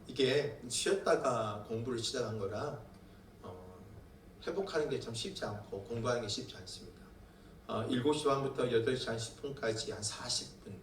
이게 쉬었다가 공부를 시작한 거라 회복하는 게 참 쉽지 않고 공부하는 게 쉽지 않습니다. 7시 반부터 8시 한 10분까지 한 40분,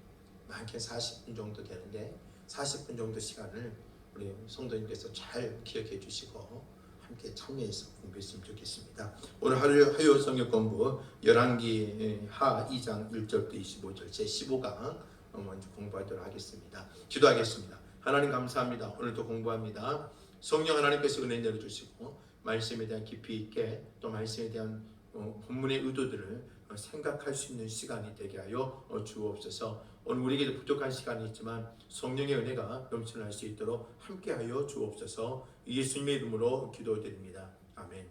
많게는 40분 정도 되는데 40분 정도 시간을 우리 성도님께서 잘 기억해 주시고 함께 참여해서 공부했으면 좋겠습니다. 오늘 화요 성경 공부 열왕기 하 2장 1절부터 25절 제 15강 먼저 공부하도록 하겠습니다. 기도하겠습니다. 하나님 감사합니다. 오늘도 공부합니다. 성령 하나님께서 은혜 내려주시고 말씀에 대한 깊이 있게 또 말씀에 대한 본문의 의도들을 생각할 수 있는 시간이 되게 하여 주옵소서. 오늘 우리에게도 부족한 시간이 있지만 성령의 은혜가 넘쳐날 수 있도록 함께하여 주옵소서. 예수님의 이름으로 기도드립니다. 아멘.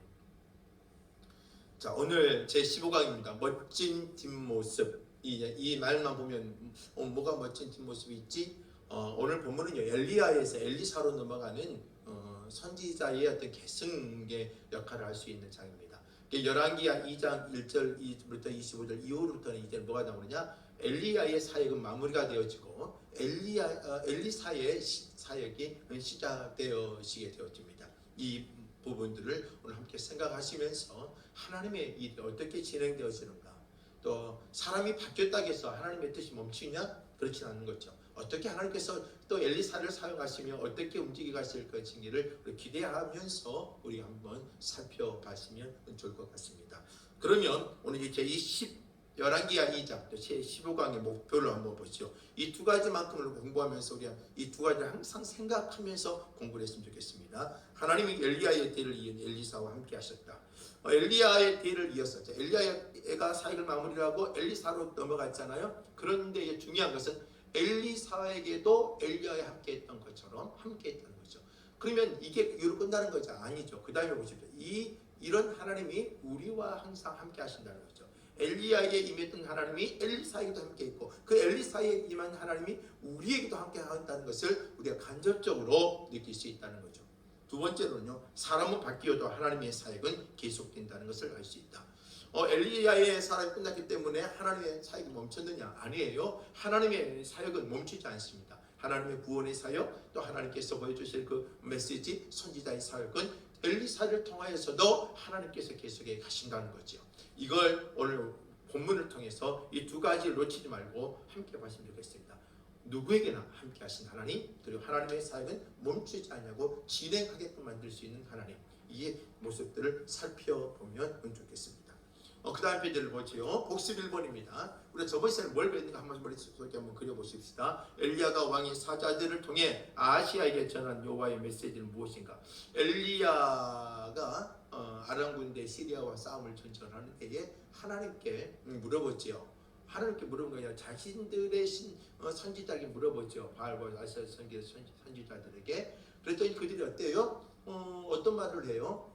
자, 오늘 제 15강입니다. 멋진 뒷모습. 이 말만 보면 뭐가 멋진 뒷모습이 있지? 오늘 본문은요, 엘리야에서 엘리사로 넘어가는 선지자의 어떤 계승의 역할을 할 수 있는 장입니다. 열왕기 2장 1절부터 25절 이후부터는 이제 뭐가 나오느냐? 엘리야의 사역은 마무리가 되어지고 엘리사의 사역이 시작되어지게 되어집니다. 이 부분들을 오늘 함께 생각하시면서 하나님의 일이 어떻게 진행되어지는가, 또 사람이 바뀌었다고 해서 하나님의 뜻이 멈추냐? 그렇지 않는 거죠. 어떻게 하나님께서 또 엘리사를 사용하시며 어떻게 움직여 가실 것인지를 기대하면서 우리 한번 살펴봤으면 좋을 것 같습니다. 그러면 오늘 이제 열왕기 2장 제 15강의 목표를 한번 보시죠. 이 두 가지만큼을 공부하면서 우리 이 두 가지를 항상 생각하면서 공부를 했으면 좋겠습니다. 하나님이 엘리야의 뒤를 이은 엘리사와 함께 하셨다. 엘리야의 뒤를 이었었죠. 엘리야가 사역을 마무리하고 엘리사로 넘어갔잖아요. 그런데 중요한 것은 엘리사에게도 엘리야와 함께 했던 것처럼 함께 했다는 거죠. 그러면 이게 이로 끝나는 거죠? 아니죠. 그 다음에 보십시오. 이런 하나님이 우리와 항상 함께 하신다는 거죠. 엘리야에게 임했던 하나님이 엘리사에게도 함께 있고 그 엘리사에 임한 하나님이 우리에게도 함께 한다는 것을 우리가 간접적으로 느낄 수 있다는 거죠. 두 번째로는요, 사람은 바뀌어도 하나님의 사역은 계속된다는 것을 알 수 있다. 엘리야의 사역이 끝났기 때문에 하나님의 사역이 멈췄느냐? 아니에요. 하나님의 사역은 멈추지 않습니다. 하나님의 구원의 사역, 또 하나님께서 보여주실 그 메시지, 선지자의 사역은 엘리사를 통하여서도 하나님께서 계속해 가신다는 거죠. 이걸 오늘 본문을 통해서 이 두 가지를 놓치지 말고 함께 봤으면 좋겠습니다. 누구에게나 함께 하신 하나님, 그리고 하나님의 사역은 멈추지 않냐고 진행하게끔 만들 수 있는 하나님, 이 모습들을 살펴보면 좋겠습니다. 그 다음 페이지를 보죠. 복습 1번입니다. 우리 저번 시간에 뭘 배웠는가 한번 머릿속에 한번 그려보십시다. 엘리야가 왕의 사자들을 통해 아시아에게 전한 여호와의 메시지는 무엇인가? 엘리야가 아람 군대 시리아와 싸움을 전전하는 때에 하나님께 물어보지요. 하나님께 물어본 게 아니라 자신들의 선지자에게 물어보죠. 바알과 아시아 선지자들에게. 그랬더니 그들이 어때요? 어떤 말을 해요?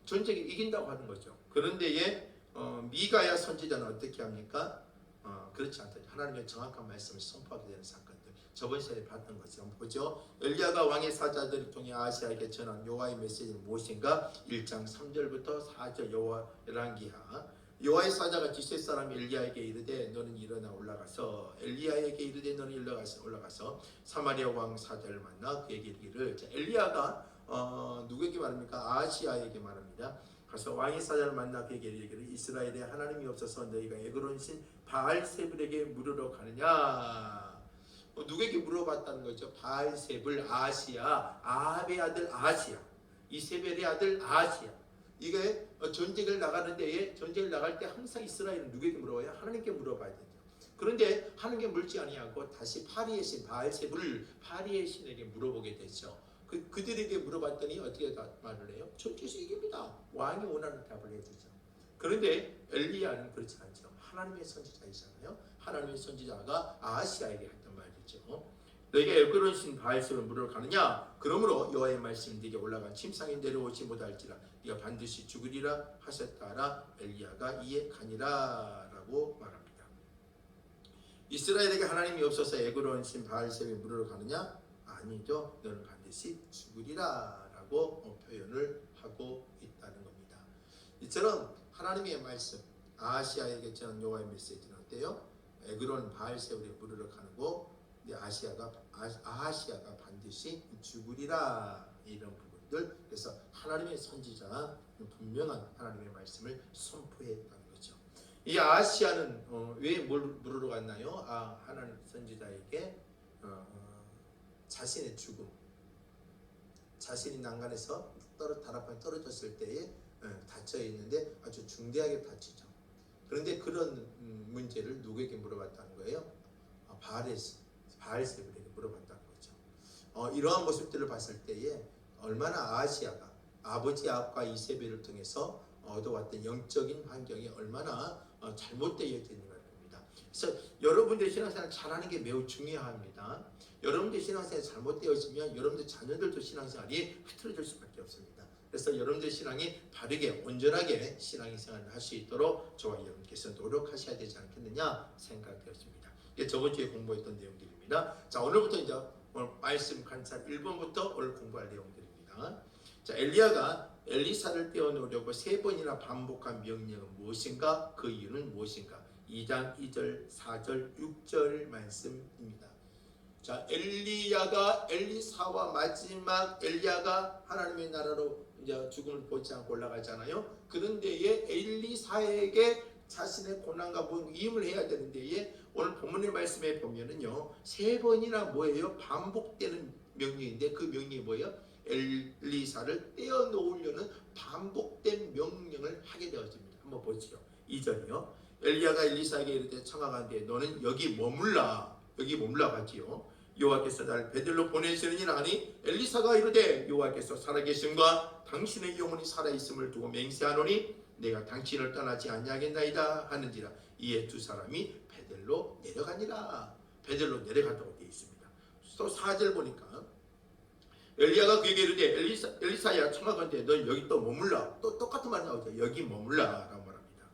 전쟁에 이긴다고 하는 거죠. 그런데 미가야 선지자는 어떻게 합니까? 그렇지 않다. 하나님의 정확한 말씀을 선포하게 되는 사건들. 저번 시간에 봤던 것처럼 보죠. 엘리야가 왕의 사자들을 통해 아시아에게 전한 여호와의 메시지는 무엇인가? 1장 3절부터 4절 열왕기하. 여호와의 사자가 지셋 사람 엘리야에게 이르되 너는 일어나 올라가서 엘리야에게 이르되 너는 올라가서 사마리아 왕 사자를 만나 그에게 이르기를. 엘리야가 누구에게 말합니까? 아시아에게 말합니다. 가서 왕의 사자를 만나 그에게 이르기를 이스라엘에 하나님이 없어서 너희가 에그론 신 바알세불에게 물으러 가느냐? 누구에게 물어봤다는 거죠? 바알세불 아시아, 아합의 아들 아시아, 이세벨의 아들 아시아. 이게 전쟁을 나가는 데에 전쟁을 나갈 때 항상 이스라엘은 누구에게 물어봐요? 하나님께 물어봐야 되죠. 그런데 하나님께 물지 아니하고 다시 파리의 신 바알세불 파리의 신에게 물어보게 되죠. 그들에게 물어봤더니 어떻게 말을 해요? 전투에서 이깁니다. 왕이 원하는 답을 해주죠. 그런데 엘리야는 그렇지 않죠. 하나님의 선지자이잖아요. 하나님의 선지자가 아시아에게 했던 말이죠. 너희가 에그론 신 바알세불을 물으러 가느냐? 그러므로 여호와의 말씀이 네게 올라간 침상에 내려오지 못할지라 네가 반드시 죽으리라 하셨다라. 엘리야가 이에 가니라 라고 말합니다. 이스라엘에게 하나님이 없어서 에그론 신 바알세불을 물으러 가느냐? 아니죠. 너는 반드시 죽으리라 라고 표현을 하고 있다는 겁니다. 이처럼 하나님의 말씀, 아시아에게 전한 여호와의 메시지는 어때요? 에그론 바알세불에 물으러 가는 거, 아하시아가 반드시 반드시 죽으리라. 이런 부분들. 그래서 하나님의 선지자 분명한 하나님의 말씀을 선포했다는 거죠. 이 아하시아는 왜 뭘 물으러 갔나요? 하나님 선지자에게 자신의 죽음, 자신이 난간에서 다락방에 떨어졌을 때에 다쳐 있는데 아주 중대하게 다치죠. 그런데 그런 문제를 누구에게 물어봤다는 거예요? 바알세불에게 물어봤다는 거죠. 이러한 모습들을 봤을 때에 얼마나 아하시아가 아버지 아합과 이세벨을 통해서 얻어왔던 영적인 환경이 얼마나 잘못되어졌는가 겁니다. 그래서 여러분들 신앙생활 잘하는 게 매우 중요합니다. 여러분들 신앙생활이 잘못되어지면 여러분들 자녀들도 신앙생활이 흐트러질 수밖에 없습니다. 그래서 여러분들 신앙이 바르게 온전하게 신앙생활을 할 수 있도록 저와 여러분께서 노력하셔야 되지 않겠느냐 생각되었습니다. 이게 저번 주에 공부했던 내용들입니다. 자, 오늘부터 이제 오늘 말씀 관찰 1번부터 오늘 공부할 내용들입니다. 자, 엘리야가 엘리사를 떼어놓으려고 3번이나 반복한 명령은 무엇인가? 그 이유는 무엇인가? 2장 2절, 4절, 6절 말씀입니다. 자, 엘리야가 엘리사와 마지막 엘리야가 하나님의 나라로 이제 죽음을 보지 않고 올라가잖아요. 그런 데에 엘리사에게 자신의 고난과 위임을 해야 되는 데에 오늘 본문의 말씀에 보면은요 3번이나 뭐예요? 반복되는 명령인데 그 명령이 뭐예요? 엘리사를 떼어놓으려는 반복된 명령을 하게 되었습니다. 한번 보시죠. 2절이요. 엘리야가 엘리사에게 이르되 청하건대 너는 여기 머물라 가지요. 여호와께서 나를 베들로 보내시느니라 하니 엘리사가 이르되 여호와께서 살아계심과 당신의 영혼이 살아있음을 두고 맹세하노니 내가 당신을 떠나지 아니하겠나이다 하는지라. 이에 두 사람이 베들로 내려가니라. 베들로 내려간다고 되어 있습니다. 또 4절 보니까 엘리야가 그에게 이르되 엘리사야 청하건대 너 여기 또 머물라. 또 똑같은 말이 나오죠. 여기 머물라 라고 말합니다.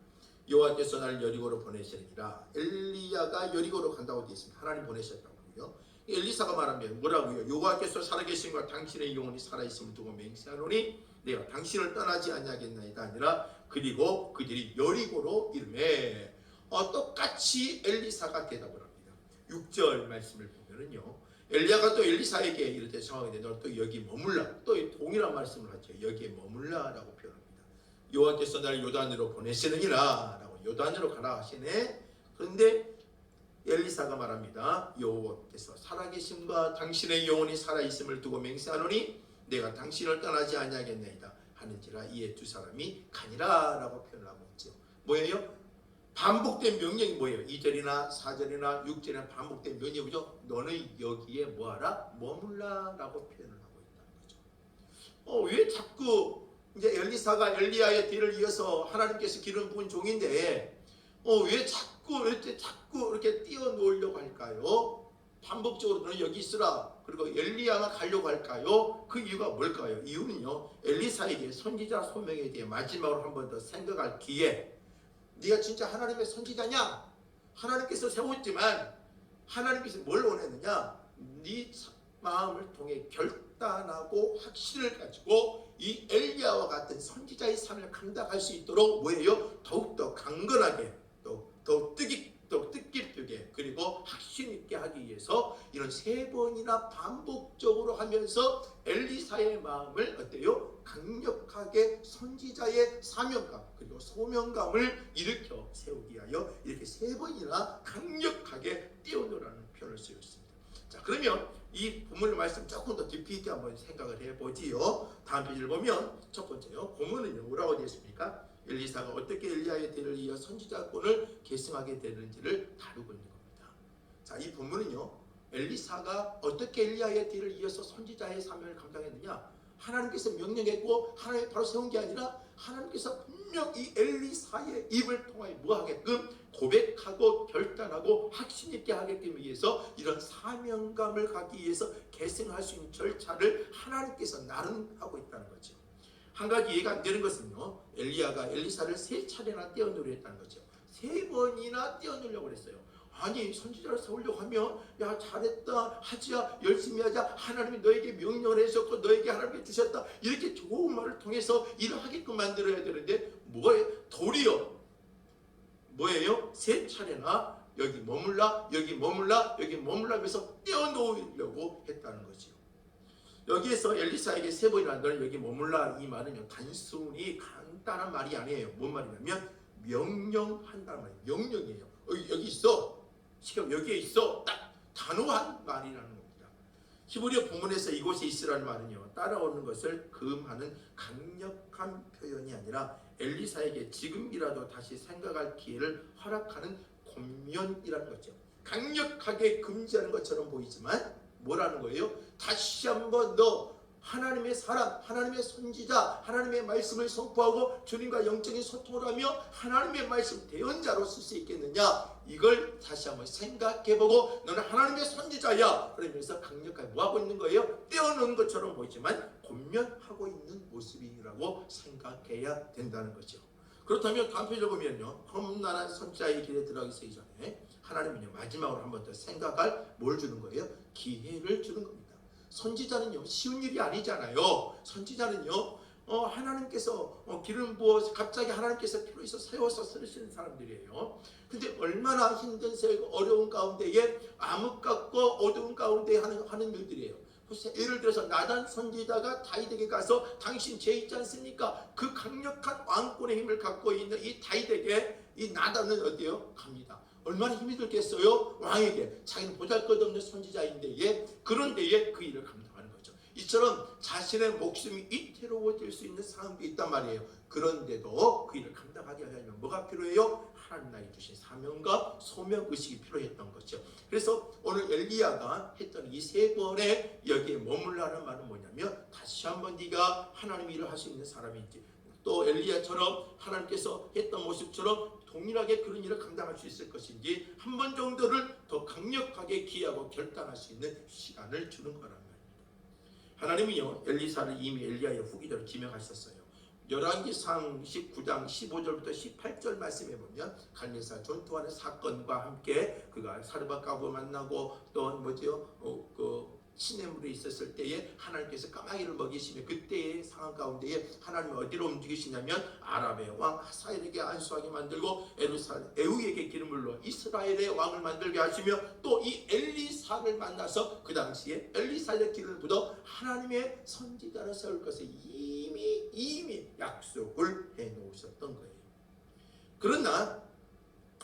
여호와께서 나를 여리고로 보내시느니라. 엘리야가 여리고로 간다고 되어 있습니다. 하나님 보내셨다고요. 엘리사가 말하면 뭐라고요? 여호와께서 살아계신과 당신의 영혼이 살아있음을 두고 맹세하노니 내가 당신을 떠나지 아니하겠나이다 아니라 그리고 그들이 여리고로 이르매 똑같이 엘리사가 대답을 합니다. 6절 말씀을 보면은요 엘리야가 또 엘리사에게 이르되 청하건대 너 또 여기 머물라. 또 동일한 말씀을 하죠. 여기에 머물라 라고 표현합니다. 여호와께서 나를 요단으로 보내시느니라 라고 요단으로 가라 하시네. 그런데 엘리사가 말합니다. 여호와께서 살아계심과 당신의 영혼이 살아있음을 두고 맹세하노니 내가 당신을 떠나지 아니하겠나이다 하는지라. 이에 두 사람이 가니라 라고 표현을 하고 있죠. 뭐예요? 반복된 명령이 뭐예요? 2절이나 4절이나 6절이나 반복된 명령이 뭐죠? 너는 여기에 뭐하라? 머물라 라고 표현을 하고 있다는 거죠. 왜 자꾸 이제 엘리사가 엘리야의 뒤를 이어서 하나님께서 기름 부은 종인데 왜 자꾸 이렇게 띄워놓으려고 할까요? 반복적으로 너는 여기 있으라. 그리고 엘리야가 가려고 할까요? 그 이유가 뭘까요? 이유는요 엘리사에게 선지자 소명에 대해 마지막으로 한 번 더 생각할 기회. 네가 진짜 하나님의 선지자냐? 하나님께서 세웠지만 하나님께서 뭘 원했느냐? 네 마음을 통해 결단하고 확신을 가지고 이 엘리야와 같은 선지자의 삶을 감당할 수 있도록 뭐예요? 더욱더 강건하게 더 뜻깊게 그리고 확신 있게 하기 위해서 이런 3번이나 반복적으로 하면서 엘리사의 마음을 어때요? 강력하게 선지자의 사명감 그리고 소명감을 일으켜 세우기 위하여 이렇게 3번이나 강력하게 띄워놓으라는 표현을 쓰였습니다. 자, 그러면 이 본문의 말씀 조금 더 깊이 있게 한번 생각을 해보지요. 다음 페이지를 보면 첫 번째요. 본문은요 뭐라고 되어 있습니까? 엘리사가 어떻게 엘리야의 뒤를 이어 선지자권을 계승하게 되는지를 다루고 있는 겁니다. 자, 이 본문은요 엘리사가 어떻게 엘리야의 뒤를 이어서 선지자의 사명을 감당했느냐? 하나님께서 명령했고 하나님이 바로 세운 게 아니라 하나님께서 분명 이 엘리사의 입을 통하여 뭐하게끔 고백하고 결단하고 확신 있게 하게끔 위해서 이런 사명감을 갖기 위해서 계승할 수 있는 절차를 하나님께서 나름하고 있다는 거죠. 한 가지 이해가 안 되는 것은요 엘리야가 엘리사를 3차례나 떼어놓으려 했다는 거죠. 3번이나 떼어놓으려고 했어요. 아니 선지자를 세우려고 하면 야 잘했다 하지야 열심히 하자 하나님이 너에게 명령을 하셨고 너에게 하나님이 주셨다 이렇게 좋은 말을 통해서 일을 하게끔 만들어야 되는데 뭐예요? 도리어 뭐예요? 3차례나 여기 머물라 여기 머물라 여기 머물라 하면서 떼어놓으려고 했다는 거죠. 여기에서 엘리사에게 세 번이나 너는 여기 머물라 이 말은요 단순히 간단한 말이 아니에요. 뭔 말이냐면 명령한다는 말이에요. 명령이에요. 여기 있어. 지금 여기에 있어. 딱 단호한 말이라는 겁니다. 히브리어 본문에서 이곳에 있으라는 말은요 따라오는 것을 금하는 강력한 표현이 아니라 엘리사에게 지금이라도 다시 생각할 기회를 허락하는 권면이라는 거죠. 강력하게 금지하는 것처럼 보이지만 뭐라는 거예요? 다시 한번 너 하나님의 사람, 하나님의 선지자, 하나님의 말씀을 선포하고 주님과 영적인 소통을 하며 하나님의 말씀 대언자로 쓸 수 있겠느냐? 이걸 다시 한번 생각해보고 너는 하나님의 선지자야. 그러면서 강력하게 뭐하고 있는 거예요? 떼어놓은 것처럼 보이지만 권면하고 있는 모습이라고 생각해야 된다는 거죠. 그렇다면 다음 페이지 보면요 험난한 선지자의 길에 들어가기 전에 하나님은요 마지막으로 한 번 더 생각할 뭘 주는 거예요? 기회를 주는 겁니다. 선지자는요 쉬운 일이 아니잖아요. 선지자는요 하나님께서 기름 부어 갑자기 하나님께서 필요 있어 세워서 쓰시는 사람들이에요. 근데 얼마나 힘든 어려운 가운데에 암흑 같고 어두운 가운데 하는 일들이에요. 예를 들어서 나단 선지자가 다윗에게 가서 당신 죄 있지 않습니까? 그 강력한 왕권의 힘을 갖고 있는 이 다윗에게 이 나단은 어디요? 갑니다. 얼마나 힘이 들겠어요? 왕에게. 자기는 보잘것없는 선지자인데 그런데에 그 일을 감당하는 거죠. 이처럼 자신의 목숨이 위태로워질 수 있는 상황도 있단 말이에요. 그런데도 그 일을 감당하게 하려면 뭐가 필요해요? 하나님 나에게 주신 사명과 소명의식이 필요했던 거죠. 그래서 오늘 엘리야가 했던 이 세 번의 여기에 머물라는 말은 뭐냐면 다시 한번 네가 하나님 일을 할 수 있는 사람인지 또 엘리야처럼 하나님께서 했던 모습처럼 동일하게 그런 일을 감당할 수 있을 것인지 한 번 정도를 더 강력하게 기하고 결단할 수 있는 시간을 주는 거란 말입니다. 하나님은요 엘리사를 이미 엘리야의 후기자로 지명하셨어요. 열왕기상 19장 15절부터 18절 말씀에 보면 갈멜산 전투하는 사건과 함께 그가 사르밧가고 만나고 또 뭐죠? 시냇물에 있었을 때에 하나님께서 까마귀를 먹이시며 그때의 상황 가운데에 하나님이 어디로 움직이시냐면 아람의 왕 하사엘에게 안수하게 만들고 에후에게 기름을 부어 이스라엘의 왕을 만들게 하시며 또 이 엘리사를 만나서 그 당시에 엘리사의 기름을 부어 하나님의 선지자를 세울 것을 이미 약속을 해놓으셨던 거예요. 그러나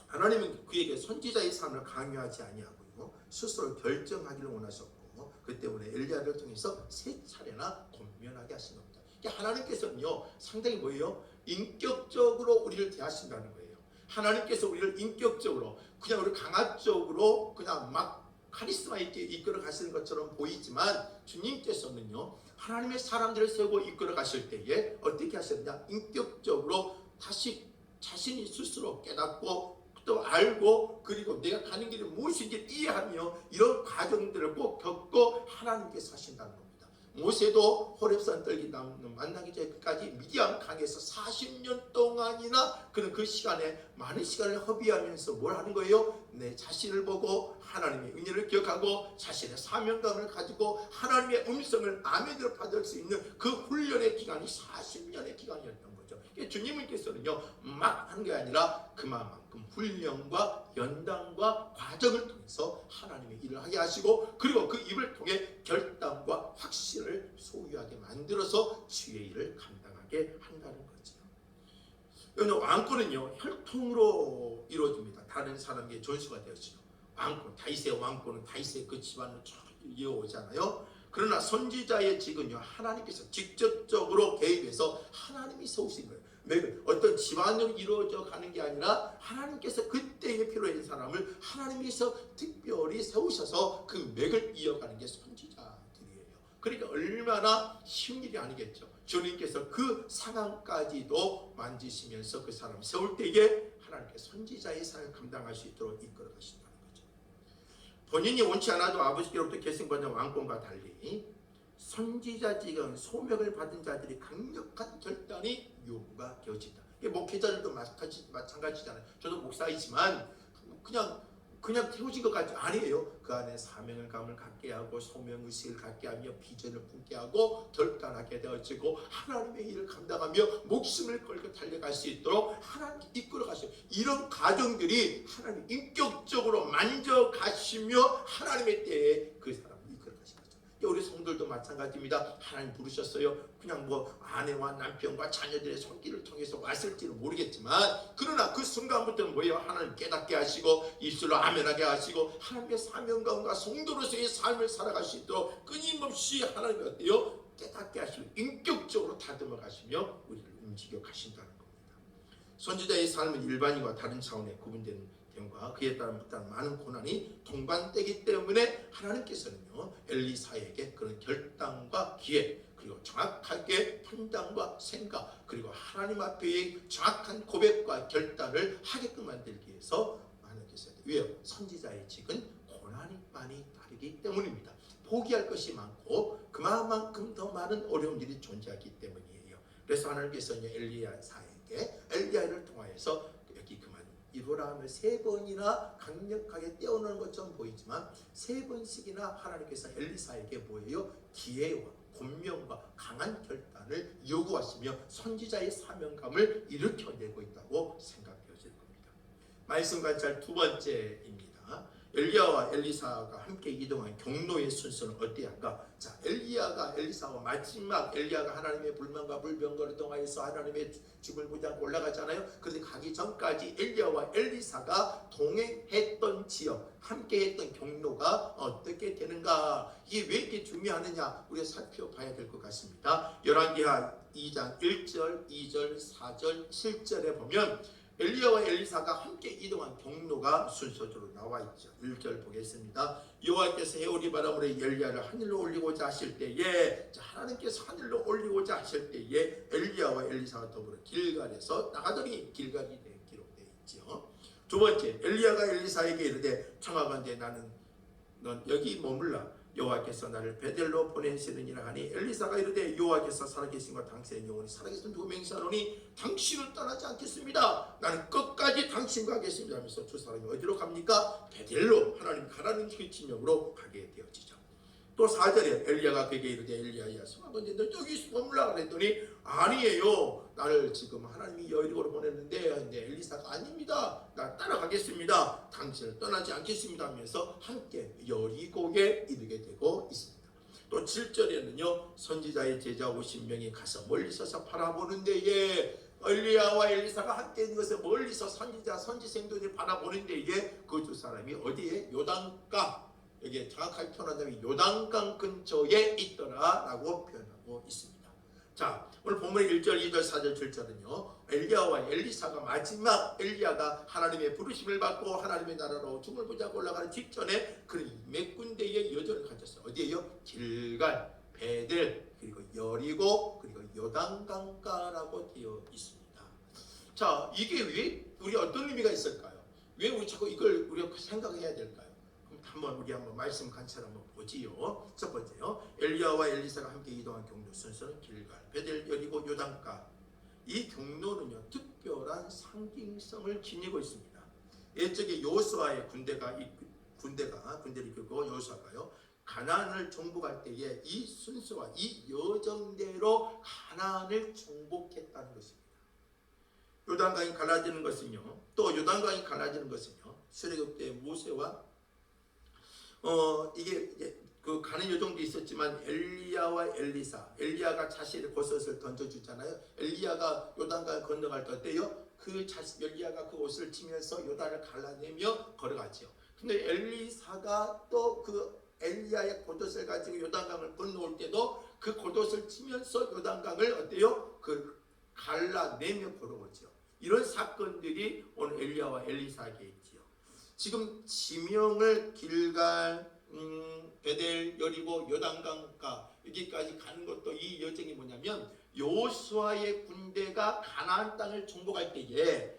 하나님은 그에게 선지자의 삶을 강요하지 아니하고요 스스로 결정하기를 원하셨고 그 때문에 엘리야를 통해서 세 차례나 권면하게 하신 겁니다. 하나님께서는요 상당히 뭐예요? 인격적으로 우리를 대하신다는 거예요. 하나님께서 우리를 인격적으로 그냥 우리 강압적으로 그냥 막 카리스마 있게 이끌어 가시는 것처럼 보이지만 주님께서는요 하나님의 사람들을 세우고 이끌어 가실 때에 어떻게 하셨느냐? 인격적으로 다시 자신이 스스로 깨닫고 또 알고 그리고 내가 가는 길이 무엇인지 이해하며 이런 과정들을 꼭 겪고 하나님께서 하신다는 겁니다. 모세도 호렙산 떨기 만나기 전까지 미디안 강에서 40년 동안이나 그는 그 시간에 많은 시간을 허비하면서 뭘 하는 거예요? 내 자신을 보고 하나님의 은혜를 기억하고 자신의 사명감을 가지고 하나님의 음성을 아멘으로 받을 수 있는 그 훈련의 기간이 40년의 기간이었던 거죠. 주님께서는요 막 하는 게 아니라 그만큼 훈련과 연단과 과정을 통해서 하나님의 일을 하게 하시고 그리고 그 입을 통해 결단과 확신을 소유하게 만들어서 주의 일을 감당하게 한다는 거죠. 왕권은요 혈통으로 이루어집니다. 다른 사람에게 전수가 되었죠. 왕권, 다윗의 왕권은 다윗의 그 집안을 쭉 이어오잖아요. 그러나 선지자의 직은요 하나님께서 직접적으로 개입해서 하나님이 세우신 거예요. 어떤 집안으로 이루어져 가는 게 아니라 하나님께서 그때에 필요한 사람을 하나님께서 특별히 세우셔서 그 맥을 이어가는 게 선지자들이에요. 그러니까 얼마나 쉬운 일이 아니겠죠. 주님께서 그 상황까지도 만지시면서 그 사람 세울 때에 하나님께서 선지자의 삶을 감당할 수 있도록 이끌어 가신다는 거죠. 본인이 원치 않아도 아버지께로부터 계승받은 왕권과 달리 선지자직은 소명을 받은 자들이 강력한 결단이 요구가 되어진다. 목회자들도 마찬가지잖아요. 저도 목사이지만 그냥 태워진 것 같지 아니에요. 그 안에 사명을 감을 갖게 하고 소명의식을 갖게 하며 비전을 품게 하고 결단하게 되어지고 하나님의 일을 감당하며 목숨을 걸고 달려갈 수 있도록 하나님 이끌어 가시고 이런 가정들이 하나님 인격적으로 만져가시며 하나님의 때에 그 사람을 이끌어 가신 거죠. 우리 성들도 마찬가지입니다. 하나님 부르셨어요. 그냥 뭐 아내와 남편과 자녀들의 손길을 통해서 왔을지는 모르겠지만, 그러나 그 순간부터 뭐예요? 하나님 깨닫게 하시고 입술로 아멘하게 하시고 하나님의 사명감과 성도로서의 삶을 살아갈 수 있도록 끊임없이 하나님이 어때요? 깨닫게 하시고 인격적으로 다듬어 가시며 우리를 움직여 가신다는 겁니다. 선지자의 삶은 일반인과 다른 차원의 구분되는 과 그에 따른 많은 고난이 동반되기 때문에 하나님께서는요, 엘리사에게 그런 결단과 기회, 그리고 정확하게 판단과 생각, 그리고 하나님 앞에 정확한 고백과 결단을 하게끔 만들기 위해서 하나님께서, 왜요? 선지자의 직은 고난이 많이 따르기 때문입니다. 포기할 것이 많고 그만큼 더 많은 어려움들이 존재하기 때문이에요. 그래서 하나님께서는 엘리야를 통하여서 여기 그만 이루라 하며 3번이나 강력하게 떼어놓는 것처럼 보이지만 3번씩이나 하나님께서 엘리사에게 뭐예요? 기회와 권명과 강한 결단을 요구하시며 선지자의 사명감을 일으켜내고 있다고 생각되어질 겁니다. 말씀 관찰 2번째입니다. 엘리야와 엘리사가 함께 이동한 경로의 순서는 어떠한가? 자, 엘리사와 마지막 엘리야가 하나님의 불만과 불병거를 통하여서 하나님의 죽을 보자고 올라가잖아요. 그런데 가기 전까지 엘리야와 엘리사가 동행했던 지역, 함께 했던 경로가 어떻게 되는가? 이게 왜 이렇게 중요하느냐? 우리가 살펴봐야 될 것 같습니다. 열왕기하 2장 1절, 2절, 4절, 7절에 보면 엘리야와 엘리사가 함께 이동한 경로가 순서대로 나와 있죠. 1절 보겠습니다. 여호와께서 해오리 바람으로 엘리야를 하늘로 올리고자 하실 때에, 하나님께서 하늘로 올리고자 하실 때에 엘리야와 엘리사가 더불어 길갈에서 나가더니, 길갈이 기록되어 있죠. 2번째, 엘리야가 엘리사에게 이르되 청하건대 넌 여기 머물라. 여호와께서 나를 베델로 보내시느니라 하니 엘리사가 이르되 여호와께서 살아계신과 당신의 영혼이 살아계신 두 맹세하노니 당신을 떠나지 않겠습니다. 나는 끝까지 당신과 하겠습니다 하면서 두 사람이 어디로 갑니까? 베델로, 하나님 가라는 그 지명으로 가게 되어지죠. 또 4절에 엘리야가 그에게 이르되 엘리야야 청하건대 너 여기 머물라 그랬더니 아니에요. 나를 지금 하나님이 여리고로 보냈는데 근데 엘리사가 아닙니다. 나 따라가겠습니다. 당신을 떠나지 않겠습니다 하면서 함께 여리고에 이르게 되고 있습니다. 또 7절에는요, 선지자의 제자 50명이 가서 멀리 서서 바라보는 데에 엘리야와 엘리사가 함께 있는 것을 멀리서 선지생들이 바라보는 데에 그 두 사람이 어디에? 요단강, 여기에 정확하게 표현한다면 요단강 근처에 있더라 라고 표현하고 있습니다. 자, 오늘 본문의 1절, 2절, 4절, 7절은요, 엘리야와 엘리사가 마지막 엘리야가 하나님의 부르심을 받고 하나님의 나라로 죽음을 보자고 올라가는 직전에 그 몇 군데의 여정을 가졌어요. 어디에요? 길갈, 베델, 그리고 여리고, 그리고 요단강가라고 되어 있습니다. 자, 이게 왜 우리 어떤 의미가 있을까요? 왜 우리 자꾸 이걸 우리가 생각해야 될까요? 우리 한번 말씀 관찰 한번 보지요. 첫 번째요, 엘리야와 엘리사가 함께 이동한 경로 순서는 길갈, 베델, 여리고, 요단가. 이 경로는요, 특별한 상징성을 지니고 있습니다. 옛적에 여호수아의 군대를 이끌고 여호수아가요, 가나안을 정복할 때에 이 순서와 이 여정대로 가나안을 정복했다는 것입니다. 요단강이 갈라지는 것은요, 또 요단강이 갈라지는 것은요, 출애굽 때 모세와 이게 이제 그 가는 여정도 있었지만 엘리야와 엘리야가 자신의 버섯을 던져주잖아요. 엘리야가 요단강을 건너갈 때 어때요? 엘리야가 그 옷을 치면서 요단을 갈라내며 걸어가죠. 근데 엘리사가 또 그 엘리야의 겉옷을 가지고 요단강을 건너올 때도 그 겉옷을 치면서 요단강을 어때요? 그 갈라내며 걸어오죠. 이런 사건들이 오늘 엘리야와 엘리사에게 있지요. 지금 지명을 길갈, 베델, 여리고, 요단강가 여기까지 가는 것도 이 여정이 뭐냐면 여호수아의 군대가 가나안 땅을 정복할 때에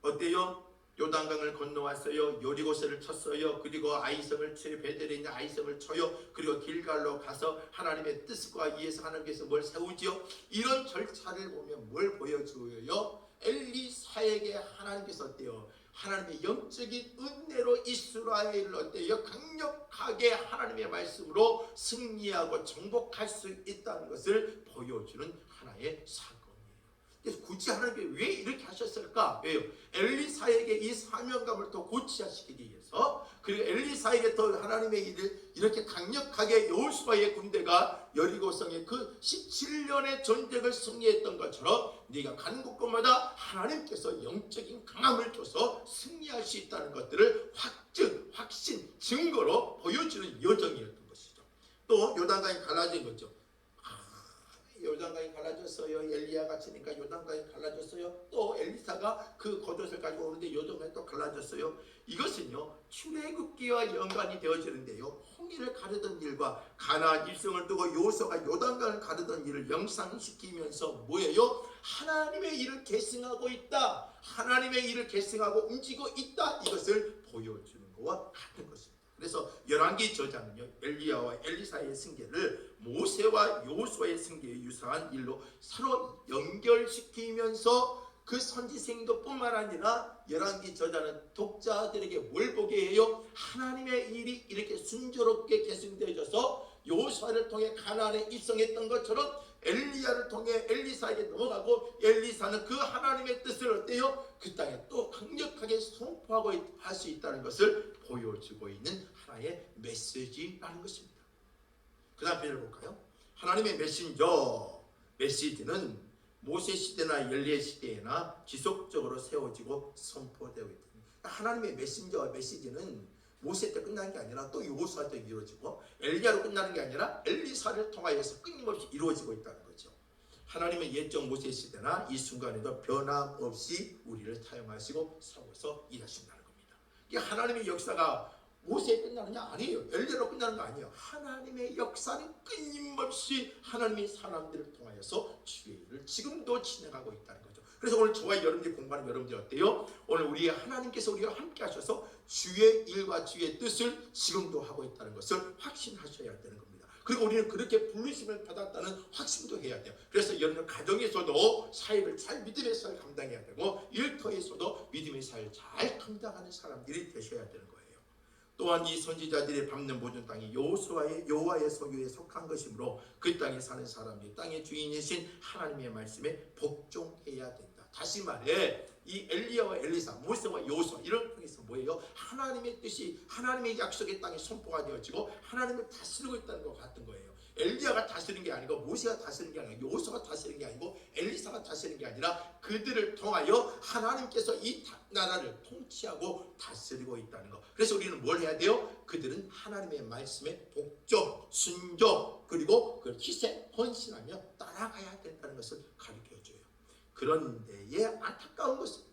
어때요? 요단강을 건너왔어요. 여리고서를 쳤어요. 그리고 아이성을 쳐요. 베델에 있는 아이성을 쳐요. 그리고 길갈로 가서 하나님의 뜻과 위해서 하나님께서 뭘 세우지요? 이런 절차를 보면 뭘 보여줘요? 엘리사에게 하나님께서 어때요? 하나님의 영적인 은혜로 이스라엘을 어때요? 강력하게 하나님의 말씀으로 승리하고 정복할 수 있다는 것을 보여주는 하나의 사건이에요. 그래서 굳이 하나님이 왜 이렇게 하셨을까? 왜요? 엘리사에게 이 사명감을 더 고취시키기 위해서, 그리고 엘리사에게 더 하나님의 일을 이렇게 강력하게 여호수아의 군대가 여리고성의 그 17년의 전쟁을 승리했던 것처럼 네가 가는 곳곳마다 하나님께서 영적인 강함을 줘서 승리할 수 있다는 것들을 확신, 증거로 보여주는 여정이었던 것이죠. 또 요단강이 갈라진 거죠. 요단강이 갈라졌어요. 엘리야가 치니까 요단강이 갈라졌어요. 또 엘리사가 그 겉옷을 가지고 오는데 요단강이 또 갈라졌어요. 이것은요 출애굽기와 연관이 되어지는데요, 홍해를 가르던 일과 가나안 일성을 두고 여호수아가 요단강을 가르던 일을 영상시키면서 뭐예요? 하나님의 일을 계승하고 있다, 하나님의 일을 계승하고 움직이고 있다, 이것을 보여주는 것과 같은 것입니다. 그래서 열왕기 저자는요, 엘리야와 엘리사의 승계를 모세와 여호수아의 승계에 유사한 일로 서로 연결시키면서 그 선지생도 뿐만 아니라 열왕기 저자는 독자들에게 뭘 보게 해요? 하나님의 일이 이렇게 순조롭게 계승되어져서 여호수아를 통해 가나안에 입성했던 것처럼 엘리야를 통해 엘리사에게 넘어가고, 엘리사는 그 하나님의 뜻을 어때요? 그 땅에 또 강력하게 선포하고 할 수 있다는 것을 보여주고 있는 하나의 메시지라는 것입니다. 그 다음 편을 볼까요? 하나님의 메시지는 모세 시대나 엘리야 시대에나 지속적으로 세워지고 선포되고 있다. 하나님의 메시지는 모세 때 끝난 게 아니라 또 여호수아 때 이루어지고, 엘리야로 끝나는 게 아니라 엘리사를 통하여서 끊임없이 이루어지고 있다는 거죠. 하나님의 옛적 모세 시대나 이 순간에도 변함없이 우리를 사용하시고 세워서 일하신다는 겁니다. 이게 하나님의 역사가 모세에 끝나는 게 아니에요. 엘리야로 끝나는 거 아니에요. 하나님의 역사는 끊임없이 하나님의 사람들을 통하여서 주의 일을 지금도 진행하고 있다는 거죠. 그래서 오늘 저와 여러분들이 공부하는 여러분들 어때요? 오늘 우리 하나님께서 우리와 함께 하셔서 주의 일과 주의 뜻을 지금도 하고 있다는 것을 확신하셔야 되는 겁니다. 그리고 우리는 그렇게 부르심을 받았다는 확신도 해야 돼요. 그래서 여러분 가정에서도 사역을 잘 믿음의 사역을 감당해야 되고, 일터에서도 믿음의 사역을 잘 감당하는 사람들이 되셔야 되는 거예요. 또한 이 선지자들이 밟는 모든 땅이 여호와의 소유에 속한 것이므로 그 땅에 사는 사람이 땅의 주인이신 하나님의 말씀에 복종해야 된다. 다시 말해 이 엘리야와 엘리사, 모세와 여호수아 이런 통해서 뭐예요? 하나님의 뜻이, 하나님의 약속의 땅에 선포가 되어지고 하나님을 다스리고 있다는 것 같은 거예요. 엘리야가 다스리는 게 아니고, 모세가 다스리는 게 아니고, 여호수아가 다스리는 게 아니고, 엘리사가 다스리는 게 아니라 그들을 통하여 하나님께서 이 나라를 통치하고 다스리고 있다는 것. 그래서 우리는 뭘 해야 돼요? 그들은 하나님의 말씀에 복종, 순종, 그리고 그 희생, 헌신하며 따라가야 된다는 것을 가르쳐줘요. 그런데에 안타까운 것은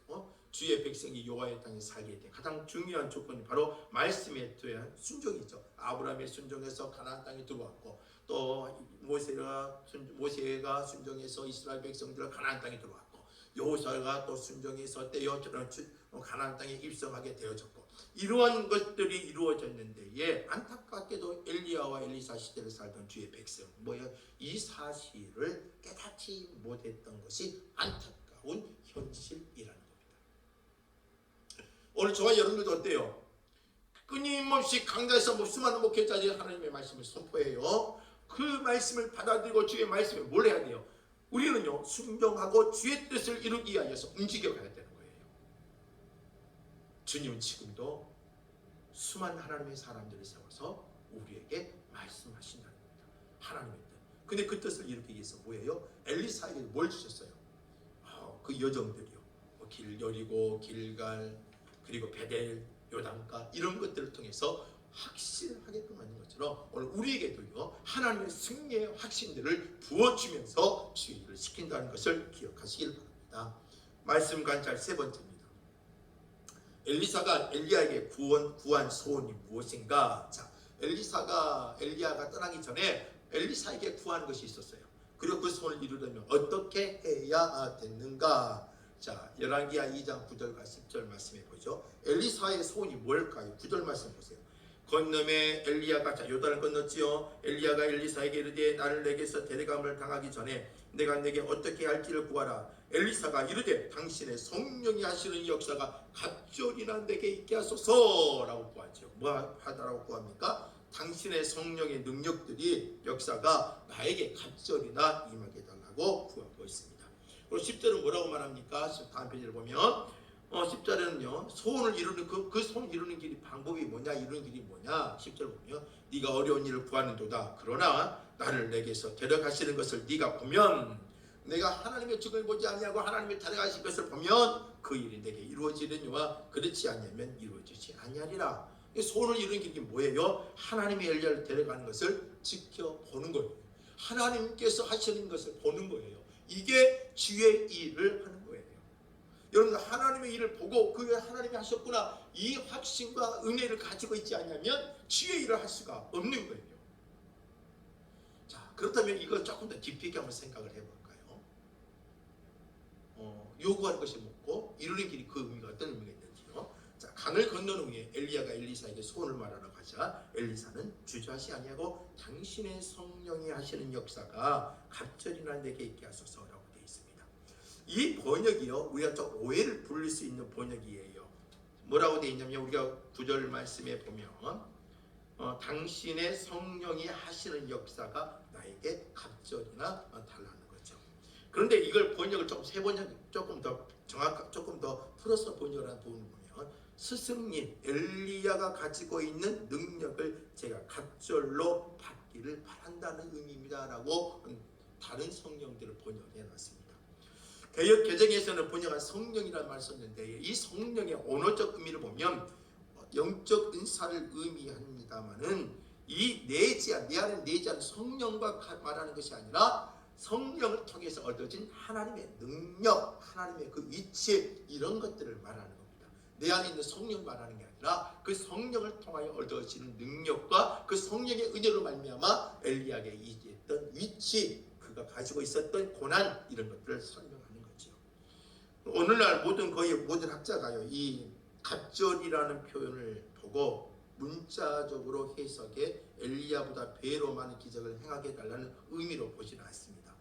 주의 백성이 여호와의 땅에 살게 된 가장 중요한 조건이 바로 말씀에 대한 순종이죠. 아브라함의 순종에서 가나안 땅에 들어왔고, 또 모세가 순종해서 이스라엘 백성들을 가나안 땅에 들어왔고, 여호수아가 또 순종해서 가나안 땅에 입성하게 되어졌고, 이러한 것들이 이루어졌는데 안타깝게도 엘리야와 엘리사 시대를 살던 주의 백성 이 사실을 깨닫지 못했던 것이 안타까운 현실이라는 겁니다. 오늘 저와 여러분들도 어때요? 끊임없이 강단에서 수많은 목회자들이 하나님의 말씀을 선포해요. 그 말씀을 받아들이고 주의 말씀에 뭘 해야 돼요? 우리는요 순종하고 주의 뜻을 이루기 위해서 움직여가야 되는 거예요. 주님은 지금도 수많은 하나님의 사람들을 세워서 우리에게 말씀하신다는 겁니다. 하나님의 뜻. 근데 그 뜻을 이루기 위해서 뭐예요? 엘리사에게 뭘 주셨어요? 그 여정들이요. 여리고, 길갈, 그리고 베델, 요단가 이런 것들을 통해서 확신하게끔 하는 것처럼 오늘 우리에게도요 하나님의 승리의 확신들을 부어주면서 주의 일을 시킨다는 것을 기억하시길 바랍니다. 말씀 관찰 세 번째입니다. 엘리사가 엘리야에게 구한 소원이 무엇인가? 자, 엘리야가 떠나기 전에 엘리사에게 구한 것이 있었어요. 그리고 그 소원을 이루려면 어떻게 해야 됐는가? 자, 열왕기하 2장 9절과 10절 말씀해 보죠. 엘리사의 소원이 뭘까요? 9절 말씀 보세요. 건너매 엘리야가 요단을 건넜지요. 엘리야가 엘리사에게 이르되 나를 내게서 데려감을 당하기 전에 내가 내게 어떻게 할지를 구하라. 엘리사가 이르되 당신의 성령이 하시는 역사가 갑절이나 내게 있게 하소서라고 구하죠. 뭐 하다라고 구합니까? 당신의 성령의 능력들이 역사가 나에게 갑절이나 임하게 달라고 구하고 있습니다. 그리고 10절은 뭐라고 말합니까? 다음 페이지를 보면 10절에는요 소원을 이루는 그 소원 이루는 길이 방법이 뭐냐, 이루는 길이 뭐냐. 10절 보면 네가 어려운 일을 구하는도다. 그러나 나를 내게서 데려가시는 것을 네가 보면, 내가 하나님의 죽음을 보지 아니하고 하나님의 데려가신 것을 보면 그 일이 내게 이루어지느니와 그렇지 않으면 이루어지지 아니하리라. 소원을 이루는 길이 뭐예요? 하나님의 엘리야를 데려가는 것을 지켜보는 거예요. 하나님께서 하시는 것을 보는 거예요. 이게 주의 일을 하는 거예요. 여러분 하나님의 일을 보고 그게 하나님이 하셨구나 이 확신과 은혜를 가지고 있지 않냐면 주의 일을 할 수가 없는 거예요. 자, 그렇다면 이걸 조금 더 깊이 있게 한번 생각을 해볼까요? 요구하는 것이 뭐고 이루는 길이 그 의미가 어떤 의미가 있는지요. 자, 강을 건너는 후에 엘리야가 엘리사에게 소원을 말하러 가자 엘리사는 주저하지 아니하고 당신의 성령이 하시는 역사가 갑절이나 내게 있게 하소서라고 되어 있습니다. 이 번역이요 우리가 좀 오해를 부를 수 있는 번역이에요. 뭐라고 되어 있냐면 우리가 9절 말씀에 보면 당신의 성령이 하시는 역사가 나에게 갑절이나 달라는 거죠. 그런데 이걸 번역을 조금 더 정확하게 조금 더 풀어서 번역을 한 부분을 보면 스승님 엘리야가 가지고 있는 능력을 제가 갑절로 받기를 바란다는 의미입니다라고 다른 성경들을 번역해 놨습니다. 개역 개정에서는 번역한 성령이라는 말을 썼는데 이 성령의 언어적 의미를 보면 영적 은사를 의미합니다만은 이 내 안에 내재한 성령과 말하는 것이 아니라 성령을 통해서 얻어진 하나님의 능력, 하나님의 그 위치 이런 것들을 말하는 겁니다. 내 안에 있는 성령 말하는 게 아니라 그 성령을 통하여 얻어지는 능력과 그 성령의 은혜로 말미암아 엘리야에게 있던 위치, 그가 가지고 있었던 고난 이런 것들을 설명하는 거죠. 오늘날 거의 모든 학자가요 이 갑절이라는 표현을 보고 문자적으로 해석에 엘리야보다 배로 많은 기적을 행하게 해달라는 의미로 보지는 않습니다.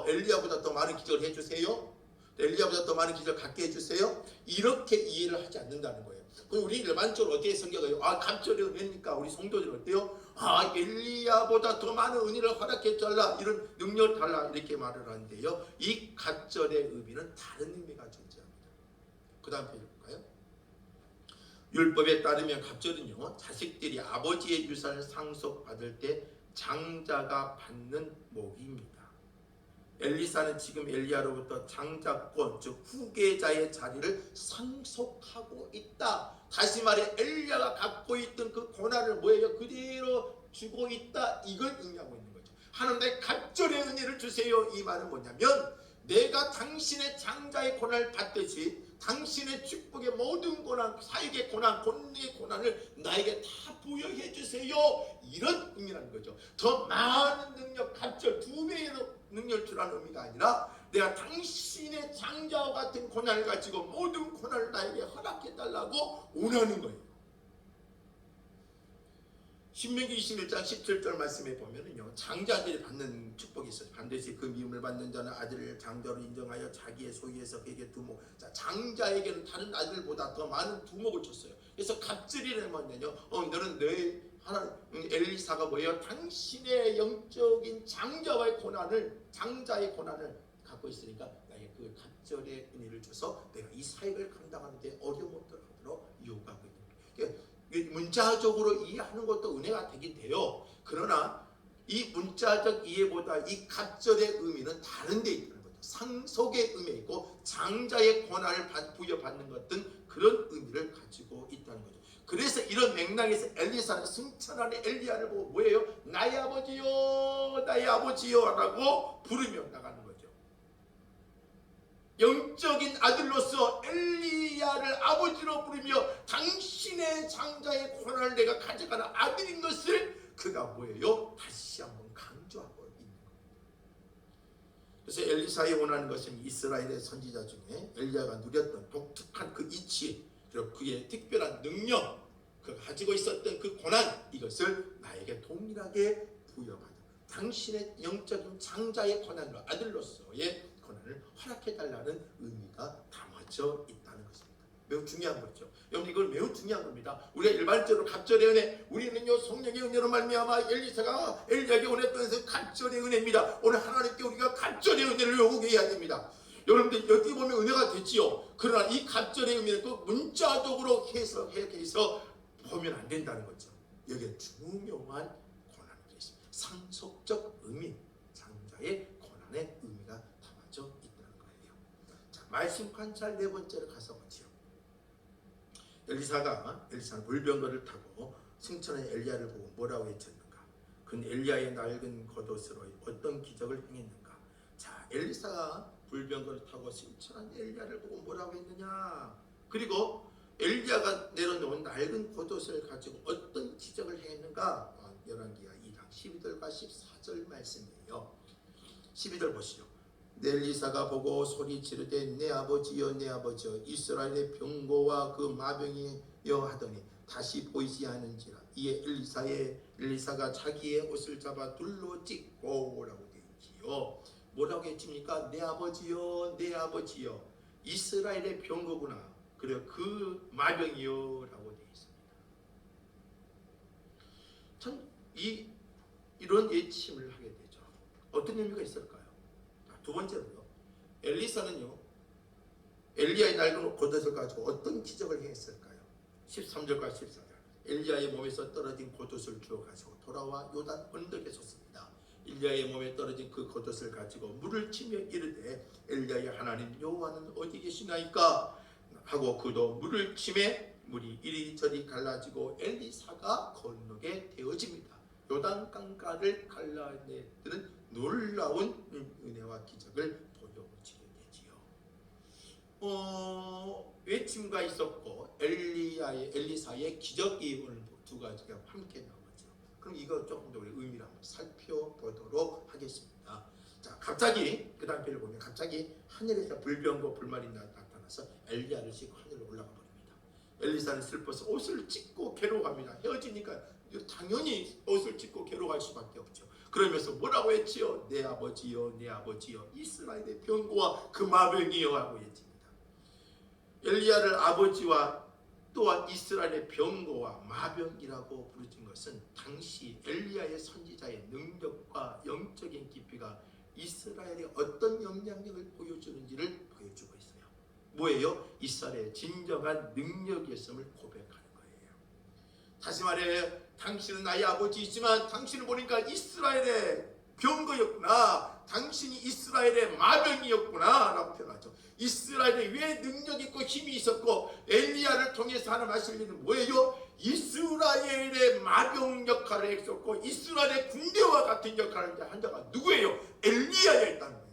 엘리야보다 더 많은 기적을 해주세요. 엘리야보다 더 많은 기적을 갖게 해주세요. 이렇게 이해를 하지 않는다는 거예요. 그럼 우리 일반적으로 어떻게 성경해요? 갑절의 은혜니까 우리 성도들은 어때요? 엘리야보다 더 많은 은혜를 허락해달라, 이런 능력을 달라 이렇게 말을 하는데요. 이 갑절의 의미는 다른 의미가 존재합니다. 그 다음 페이지 볼까요? 율법에 따르면 갑절은요 자식들이 아버지의 유산을 상속받을 때 장자가 받는 목입니다. 엘리사는 지금 엘리야로부터 장자권 즉 후계자의 자리를 상속하고 있다. 다시 말해 엘리야가 갖고 있던 그 고난을 뭐예요? 그대로 주고 있다. 이걸 의미하고 있는 거죠. 하나님 내 갑절의 은혜를 주세요. 이 말은 뭐냐면 내가 당신의 장자의 고난을 받듯이 당신의 축복의 모든 고난, 사역의 고난, 권리의 고난을 나에게 다 부여해 주세요. 이런 의미라는 거죠. 더 많은 능력, 갑절 2배의 능력을 주라는 의미가 아니라 내가 당신의 장자와 같은 고난을 가지고 모든 고난을 나에게 허락해 달라고 원하는 거예요. 신명기 21장 17절 말씀에 보면은요 장자들이 받는 축복이 있어요. 반드시 그 미움을 받는 자는 아들을 장자로 인정하여 자기의 소유에서 그에게 두목. 자, 장자에게는 다른 아들보다 더 많은 두목을 줬어요. 그래서 갑절이라는 뭐냐면요 너는 내 하나님 엘리사가 뭐예요? 당신의 영적인 장자와의 고난을, 장자의 고난을 갖고 있으니까 나에게 그 갑절의 은혜를 줘서 내가 이 사역을 감당하는데 어려움 없도록 요구하고 있는 거예요. 문자적으로 이해하는 것도 은혜가 되긴 돼요. 그러나 이 문자적 이해보다 이 갑절의 의미는 다른 데 있다는 거죠. 상속의 의미가 있고 장자의 권한을 부여받는 것은 그런 의미를 가지고 있다는 거죠. 그래서 이런 맥락에서 엘리사는 승천하는 엘리야를 보고 뭐예요? 나의 아버지요, 나의 아버지요 라고 부르며 나가는 거죠. 영적인 아들로서 엘리야를 아버지로 부르며 당신의 장자의 권한을 내가 가져가는 아들인 것을 그가 뭐예요? 다시 한번 강조하고 있는 겁니다. 그래서 엘리사에 원하는 것은 이스라엘의 선지자 중에 엘리야가 누렸던 독특한 그 이치, 그리고 그의 특별한 능력, 그가 가지고 있었던 그 고난, 이것을 나에게 동일하게 부여받아 당신의 영적인 장자의 권한으로 아들로서의 권한을 허락해달라는 의미가 담아져 있다는 것입니다. 매우 중요한 거죠. 여러분 이걸 매우 중요한 겁니다. 우리가 일반적으로 갑절의 은혜, 우리는요 성령의 은혜로 말미암아 엘리사가 엘리야에게 원했던 그 갑절의 은혜입니다. 오늘 하나님께 우리가 갑절의 은혜를 요구해야 됩니다. 여러분들 어떻게 보면 은혜가 되지요. 그러나 이 갑절의 의미는 꼭 문자적으로 해석해서 보면 안 된다는 거죠. 여기에 중요한 고난이 있습니다. 상속적 의미, 장자의 고난의 의미가 담아져 있다는 거예요. 자, 말씀 관찰 네 번째로 가서 보지요. 엘리사는 물병거를 타고 승천한 엘리야를 보고 뭐라고 외쳤는가? 그는 엘리야의 낡은 겉옷으로 어떤 기적을 행했는가? 자, 엘리사가 물병거를 타고 승천한 엘리야를 보고 뭐라고 했느냐? 그리고 엘리야가 내려놓은 낡은 겉옷을 가지고 어떤 기적을 행했는가? 열왕기하 2장 12절과 14절 말씀이에요. 12절 보시죠. 엘리사가 보고 소리 지르되 내 아버지여 내 아버지여 이스라엘의 병거와 그 마병이여 하더니 다시 보이지 않은지라. 이에 엘리사가 자기의 옷을 잡아 둘로 찢고 라고 되어 있지요. 뭐라고 했습니까? 내 아버지여 내 아버지여 이스라엘의 병거구나. 그리고 그 마병이여 라고 되어 있습니다. 참 이런 예침을 하게 되죠. 어떤 의미가 있을까요? 두 번째로요. 엘리사는요. 엘리야의 낡은 겉옷을 가지고 어떤 기적을 행했을까요? 13절과 14절. 엘리야의 몸에서 떨어진 겉옷을 주워 가지고 돌아와 요단 언덕에 섰습니다. 엘리야의 몸에 떨어진 그 겉옷을 가지고 물을 치며 이르되 엘리야의 하나님 여호와는 어디 계시나이까 하고 그도 물을 치매 물이 이리저리 갈라지고 엘리사가 건너게 되어집니다. 요단강가를 갈라내는 놀라운 은혜와 기적을 보여주게 되지요. 외침과 있었고 엘리사의 기적이 오늘 두 가지가 함께 나오죠. 그럼 이거 조금 더 우리 의미를 한번 살펴보도록 하겠습니다. 자, 갑자기 그 다음 편을 보면 갑자기 하늘에서 불병과 불말이 나타나서 엘리야를 싣고 하늘로 올라가 버립니다. 엘리사는 슬퍼서 옷을 찢고 괴로워합니다. 헤어지니까 당연히 옷을 찢고 괴로워할 수밖에 없죠. 그러면서 뭐라고 했지요? 내 아버지여 내 아버지여 이스라엘의 병거와 그 마병이여 하고 했습니다. 엘리야를 아버지와 또한 이스라엘의 병거와 마병이라고 부르진 것은 당시 엘리야의 선지자의 능력과 영적인 깊이가 이스라엘의 어떤 영향력을 보여주는지를 보여주고 있어요. 뭐예요? 이스라엘의 진정한 능력이었음을 고백하는 거예요. 다시 말해 당신은 나의 아버지이지만 당신을 보니까 이스라엘의 병거였구나. 당신이 이스라엘의 마병이었구나 라고 표현하죠. 이스라엘에 왜 능력 있고 힘이 있었고 엘리야를 통해서 하나님 하실 일은 뭐예요? 이스라엘의 마병 역할을 했었고 이스라엘의 군대와 같은 역할을 한 자가 누구예요? 엘리야였다는 거예요.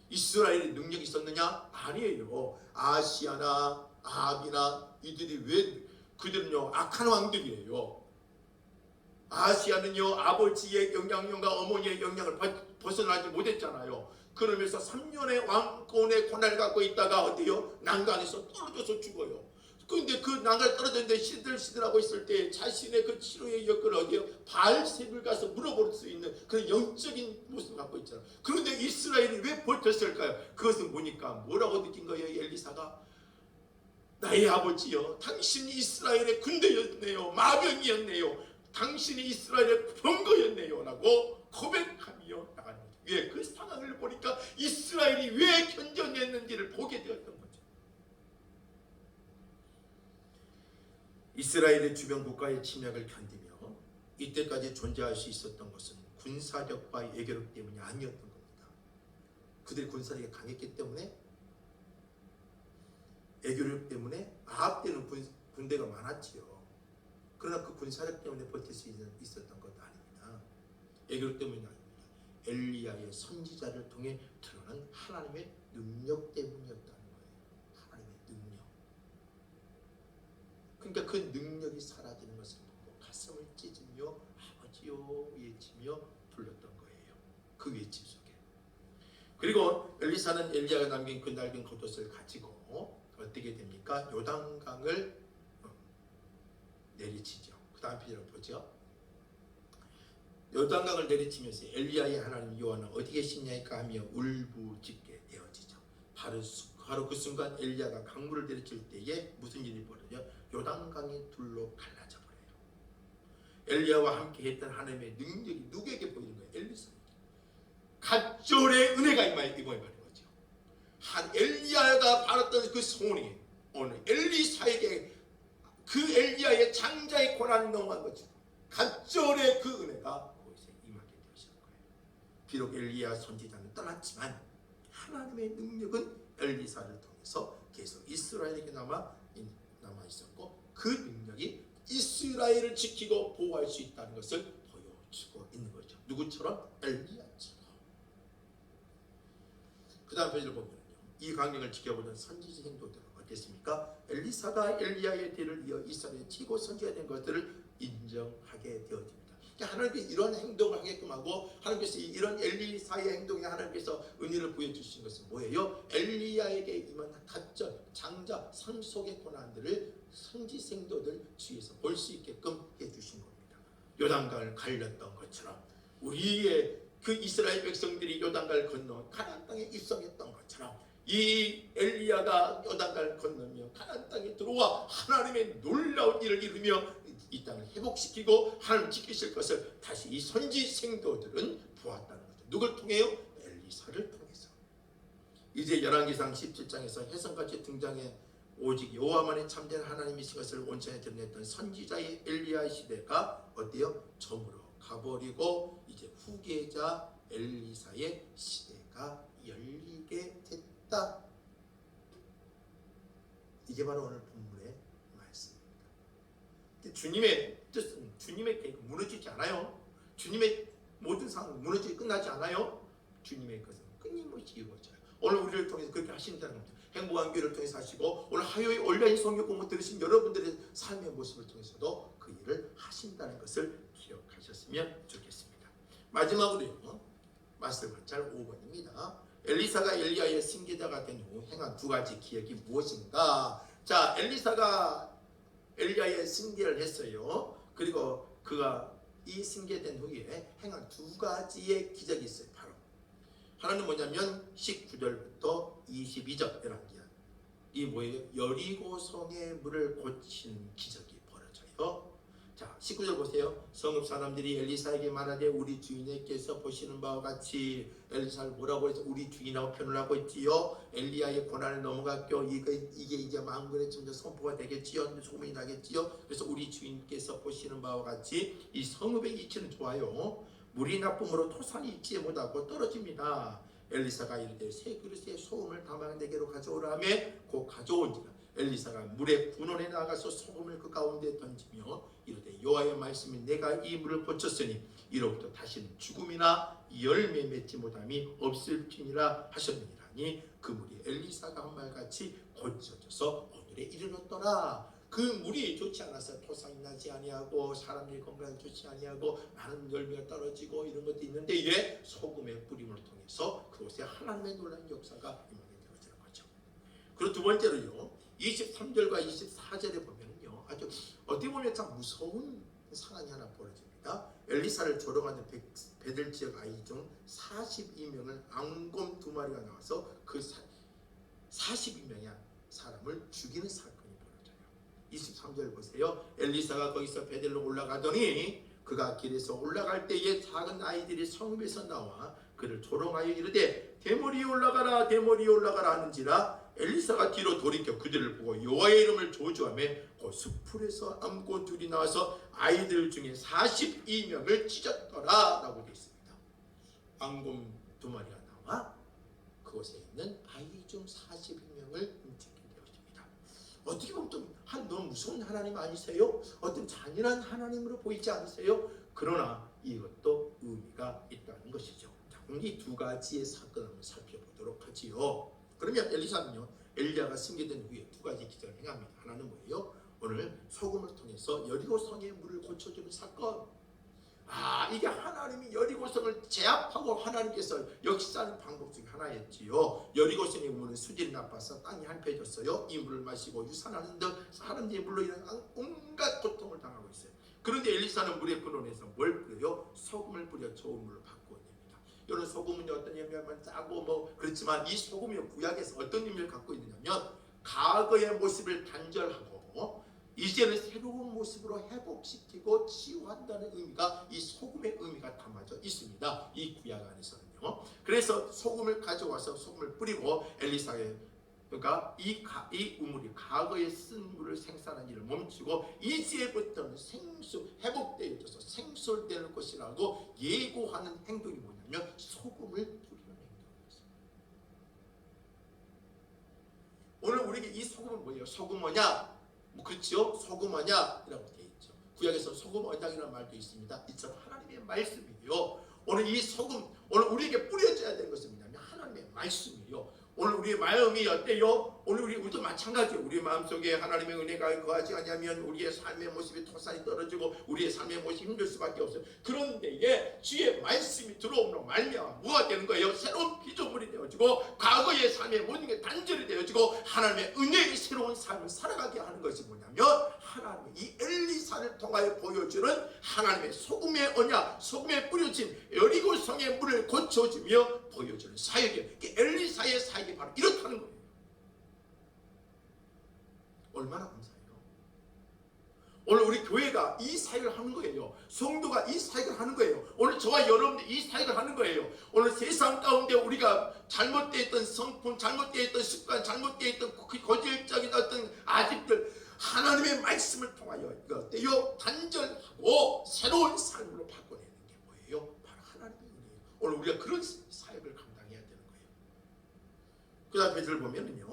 이스라엘의 능력이 있었느냐? 아니에요. 아시아나 아합이나 이들이 왜 그들은요 악한 왕들이에요. 아시아는요 아버지의 영향력과 어머니의 영향을 벗어나지 못했잖아요. 그러면서 3년의 왕권의 권한을 갖고 있다가 어때요? 난간에서 떨어져서 죽어요. 그런데 그 난간에 떨어졌는데 시들시들하고 있을 때 자신의 그 치료의 여건을 어디요? 바알셉을 가서 물어볼 수 있는 그런 영적인 모습을 갖고 있잖아요. 그런데 이스라엘이 왜 버텼을까요? 그것은 뭐니까 뭐라고 느낀 거예요? 엘리사가 나의 아버지여 당신이 이스라엘의 군대였네요. 마병이었네요. 당신이 이스라엘의 병거였네요 라고 고백하며 나가는 거죠. 왜? 그 상황을 보니까 이스라엘이 왜 견뎌냈는지를 보게 되었던 거죠. 이스라엘의 주변 국가의 침략을 견디며 이때까지 존재할 수 있었던 것은 군사력과 외교력 때문이 아니었던 겁니다. 그들이 군사력이 강했기 때문에 외교력 때문에 아합 때는 군대가 많았지요. 그러나 그 군사력 때문에 버틸 수 있었던 것도 아닙니다. 외교력 때문이 아닙니다. 엘리야의 선지자를 통해 드러난 하나님의 능력 때문이었다는 거예요. 하나님의 능력. 그러니까 그 능력이 사라지는 것을 보고 가슴을 찢으며 아버지요 외치며 불렀던 거예요. 그 외침 속에. 그리고 엘리사는 엘리야가 남긴 그 낡은 겉옷을 가지고 어떻게 됩니까? 요단강을 내리치죠. 그 다음 편을 보죠. 요단강을 내리치면서 엘리야의 하나님 여호와는 어디 계시냐니까 하며 울부짖게 되어지죠. 바로 그 순간 엘리야가 강물을 내리칠 때에 무슨 일이 벌어져요? 요단강이 둘로 갈라져 버려요. 엘리야와 함께 했던 하나님의 능력이 누구에게 보이는 거예요? 엘리사에게. 갑절의 은혜가 임하여 버린 거죠. 한 엘리야가 받았던 그 소원이 오늘 엘리사에게 그 엘리야의 장자의 고난이 넘어간 거죠. 갑절의 그 은혜가 거기서 임하게 되었을 거예요. 비록 엘리야 선지자는 떠났지만 하나님의 능력은 엘리사를 통해서 계속 이스라엘에게 남아 있었고, 그 능력이 이스라엘을 지키고 보호할 수 있다는 것을 보여주고 있는 거죠. 누구처럼? 엘리야처럼. 그 다음 페이지를 보면요, 이 광경을 지켜보는 선지자 행동들은 어땠습니까? 엘리사가 엘리야의 뒤를 이어 이스라엘의 최고 선지가 된 것들을 인정하게 되어집니다. 하나님께서 이런 행동을 하게끔 하고, 하나님께서 이런 엘리사의 행동에 하나님께서 은혜를 부여주신 것은 뭐예요? 엘리야에게 임한 갑절, 장자, 삶 속의 고난들을 선지 생도들 주위에서 볼 수 있게끔 해주신 겁니다. 요단강을 갈렸던 것처럼, 우리의 그 이스라엘 백성들이 요단강을 건너 가나안 땅에 입성했던 것처럼, 이 엘리야가 요단강을 건너며 가나안 땅에 들어와 하나님의 놀라운 일을 이루며 이 땅을 회복시키고 하나님 지키실 것을 다시 이 선지 생도들은 보았다는 거죠. 누굴 통해요? 엘리사를 통해서. 이제 열왕기상 17장에서 혜성같이 등장해 오직 여호와만이 참된 하나님이신 것을 온전히 드러냈던 선지자의 엘리야의 시대가 어때요? 저물어 가버리고 이제 후계자 엘리사의 시대가 열리게 됐다. 이게 바로 오늘 본문의 말씀입니다. 주님의 뜻은, 주님의 계획은 무너지지 않아요. 주님의 모든 상황은 무너지고 끝나지 않아요. 주님의 것은 끊임없이 이루어져요. 오늘 우리를 통해서 그렇게 하신다는 겁니다. 행복한 교회를 통해서 하시고, 오늘 화요일 온라인 성경 공부 들으신 여러분들의 삶의 모습을 통해서도 그 일을 하신다는 것을 기억하셨으면 좋겠습니다. 마지막으로요, 말씀을 5번입니다. 엘리사가 엘리야의 승계자가 된 후 행한 두 가지 기억이 무엇인가? 자, 엘리사가 엘리야의 승계를 했어요. 그리고 그가 이 승계된 후에 행한 두 가지의 기적이 있어요. 바로 하나는 뭐냐면 19절부터 22절 열왕기야. 이 뭐예요? 여리고성의 물을 고친 기적이 벌어져요. 자, 19절 보세요. 성읍 사람들이 엘리사에게 말하되 우리 주인께서 보시는 바와 같이, 엘리사를 뭐라고 해서 우리 주인하고 편을 하고 있지요. 엘리야의 고난을 넘어갔고 이게 이제 만군의 천자 선포가 되겠지요. 소문이 나겠지요. 그래서 우리 주인께서 보시는 바와 같이 이 성읍의 이치는 좋아요. 물이 나쁨으로 토산이 있지 못하고 떨어집니다. 엘리사가 이르되 세 그릇에 소금을 담아 내게로 가져오라며 곧 가져온지라. 엘리사가 물의 분원에 나가서 소금을 그 가운데 던지며 이르되 여호와의 말씀이 내가 이 물을 고쳤으니 이로부터 다시는 죽음이나 열매 맺지 못함이 없을지니라 하셨느니라니, 그 물이 엘리사가 한 말같이 고쳐져서 오늘에 이르렀더라. 그 물이 좋지 않아서 토상이 나지 아니하고 사람들의 건강이 좋지 아니하고 많은 열매가 떨어지고 이런 것도 있는데, 이에 소금의 뿌림을 통해서 그곳에 하나님의 놀라운 역사가 임하게 되어지는 거죠. 그리고 두 번째로요, 23절과 24절에 보면요, 아주 어떻게 보면 참 무서운 상황이 하나 벌어집니다. 엘리사를 조롱하는 베들 지역 아이 중 42명을 앙곰 2마리가 나와서 그 42명의 사람을 죽이는 사건이 벌어져요. 23절 보세요. 엘리사가 거기서 베델로 올라가더니 그가 길에서 올라갈 때에 작은 아이들이 성읍에서 나와 그를 조롱하여 이르되 대머리에 올라가라 대머리에 올라가라 하는지라. 엘리사가 뒤로 돌이켜 그들을 보고 여호와의 이름을 저주하며 그 수풀에서 암고 둘이 나와서 아이들 중에 42명을 찢었더라 라고 되어 있습니다. 앙곰 2마리가 나와 그곳에 있는 아이 중 42명을 훔치게 되었습니다. 어떻게 보면 좀 너무 무서운 하나님 아니세요? 어떤 잔인한 하나님으로 보이지 않으세요? 그러나 이것도 의미가 있다는 것이죠. 이 두 가지의 사건을 한번 살펴보도록 하지요. 그러면 엘리사는요, 엘리야가 승계된 후에 두 가지 기적을 행합니다. 하나는 뭐예요? 오늘 소금을 통해서 여리고성의 물을 고쳐주는 사건. 이게 하나님이 여리고성을 제압하고 하나님께서 역사하는 방법 중에 하나였지요. 여리고성의 물은 수질이 나빠서 땅이 한패해졌어요. 이 물을 마시고 유산하는 등 사람들이 물로 인한 온갖 고통을 당하고 있어요. 그런데 엘리사는 물의 근원에서 뭘 뿌려요? 소금을 뿌려 좋은 물을 바꾸어냅니다. 이런 소금은 어떤 의미냐면 짜고 그렇지만 이 소금이 구약에서 어떤 의미를 갖고 있느냐면 과거의 모습을 단절하고 이제는 새로운 모습으로 회복시키고 치유한다는 의미가 이 소금의 의미가 담아져 있습니다. 이 구약 안에서는요. 그래서 소금을 가져와서 소금을 뿌리고 엘리사의 그러니까 이 우물이 과거에 쓴 물을 생산하는 일을 멈추고 이제부터는 생수 회복되어져서 생솔될 것이라고 예고하는 행동이 뭐냐면 소금을 뿌리는 행동이었어요. 오늘 우리에게 이 소금은 뭐예요? 소금 언약, 그렇죠? 소금 언약이라고 되어 있죠. 구약에서 소금 언약이라는 말도 있습니다. 이처럼 하나님의 말씀이에요. 오늘 이 소금, 오늘 우리에게 뿌려져야 되는 것은 뭐냐면 하나님의 말씀이에요. 오늘 우리의 마음이 어때요? 오늘 우리도 마찬가지예요. 우리 마음속에 하나님의 은혜가 거하지 않으면 우리의 삶의 모습이 토산이 떨어지고 우리의 삶의 모습이 힘들 수밖에 없어요. 그런데 이게 주의 말씀이 들어오므로 말미암아 뭐가 되는 거예요? 새로운 피조물이 되어지고 과거의 삶의 모든 게 단절이 되어지고 하나님의 은혜의 새로운 삶을 살아가게 하는 것이 뭐냐면 하나님의 이 엘리사를 통하여 보여주는 하나님의 소금의 언약, 소금에 뿌려진 여리고성의 물을 고쳐주며 보여주는 사역이에요. 엘리사의 사역이 바로 이렇다는 거예요. 얼마나 감사해요. 오늘 우리 교회가 이 사역을 하는 거예요. 성도가 이 사역을 하는 거예요. 오늘 저와 여러분들 이 사역을 하는 거예요. 오늘 세상 가운데 우리가 잘못되어 있던 성품, 잘못되어 있던 습관, 잘못되어 있던 고질적인 어떤 아집들 하나님의 말씀을 통하여 이거 어때요? 단절하고 새로운 삶으로 바꿔내는 게 뭐예요? 바로 하나님의 은혜예요. 오늘 우리가 그런 사역을 감당해야 되는 거예요. 그 다음 페이지를 보면은요,